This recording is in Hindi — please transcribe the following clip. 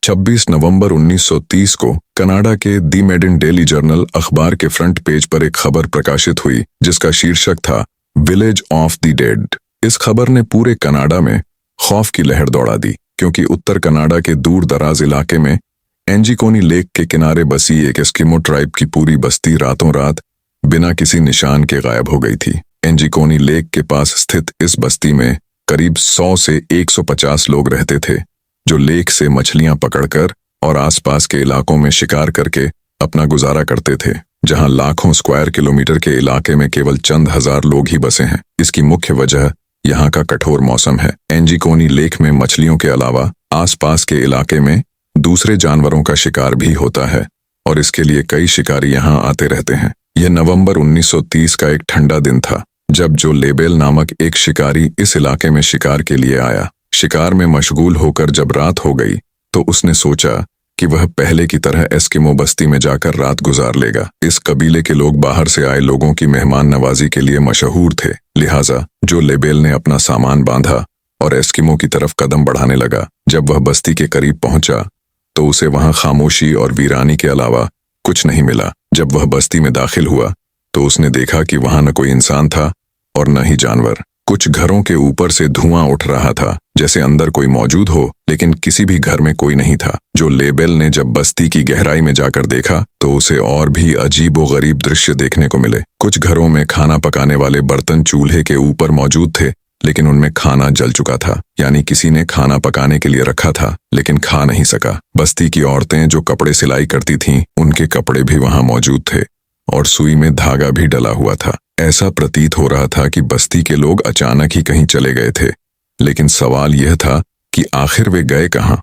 26 नवंबर 1930 को कनाडा के दी मेडिन डेली जर्नल अखबार के फ्रंट पेज पर एक खबर प्रकाशित हुई जिसका शीर्षक था विलेज ऑफ द डेड। इस खबर ने पूरे कनाडा में खौफ की लहर दौड़ा दी, क्योंकि उत्तर कनाडा के दूर दराज इलाके में एंजिकोनी लेक के किनारे बसी एक एस्किमो ट्राइब की पूरी बस्ती रातों रात बिना किसी निशान के गायब हो गई थी। एंजिकोनी लेक के पास स्थित इस बस्ती में करीब 100 से 150 लोग रहते थे, जो लेक से मछलियां पकड़कर और आसपास के इलाकों में शिकार करके अपना गुजारा करते थे। जहां लाखों स्क्वायर किलोमीटर के इलाके में केवल चंद हजार लोग ही बसे हैं। इसकी मुख्य वजह यहाँ का कठोर मौसम है। एंजिकोनी लेक में मछलियों के अलावा आसपास के इलाके में दूसरे जानवरों का शिकार भी होता है और इसके लिए कई शिकारी यहाँ आते रहते हैं। यह नवंबर 1930 का एक ठंडा दिन था, जब जो लेबेल नामक एक शिकारी इस इलाके में शिकार के लिए आया। शिकार में मशगूल होकर जब रात हो गई तो उसने सोचा कि वह पहले की तरह एस्किमो बस्ती में जाकर रात गुजार लेगा। इस कबीले के लोग बाहर से आए लोगों की मेहमान नवाजी के लिए मशहूर थे, लिहाजा जो लेबेल ने अपना सामान बांधा और एस्किमो की तरफ कदम बढ़ाने लगा। जब वह बस्ती के करीब पहुंचा तो उसे वहां खामोशी और वीरानी के अलावा कुछ नहीं मिला। जब वह बस्ती में दाखिल हुआ तो उसने देखा कि वहां न कोई इंसान था और न ही जानवर। कुछ घरों के ऊपर से धुआं उठ रहा था, जैसे अंदर कोई मौजूद हो, लेकिन किसी भी घर में कोई नहीं था। जो लेबेल ने जब बस्ती की गहराई में जाकर देखा तो उसे और भी अजीब व गरीब दृश्य देखने को मिले। कुछ घरों में खाना पकाने वाले बर्तन चूल्हे के ऊपर मौजूद थे, लेकिन उनमें खाना जल चुका था, यानी किसी ने खाना पकाने के लिए रखा था लेकिन खा नहीं सका। बस्ती की औरतें जो कपड़े सिलाई करती थीं, उनके कपड़े भी वहां मौजूद थे और सुई में धागा भी डला हुआ था। ऐसा प्रतीत हो रहा था कि बस्ती के लोग अचानक ही कहीं चले गए थे, लेकिन सवाल यह था कि आखिर वे गए कहां।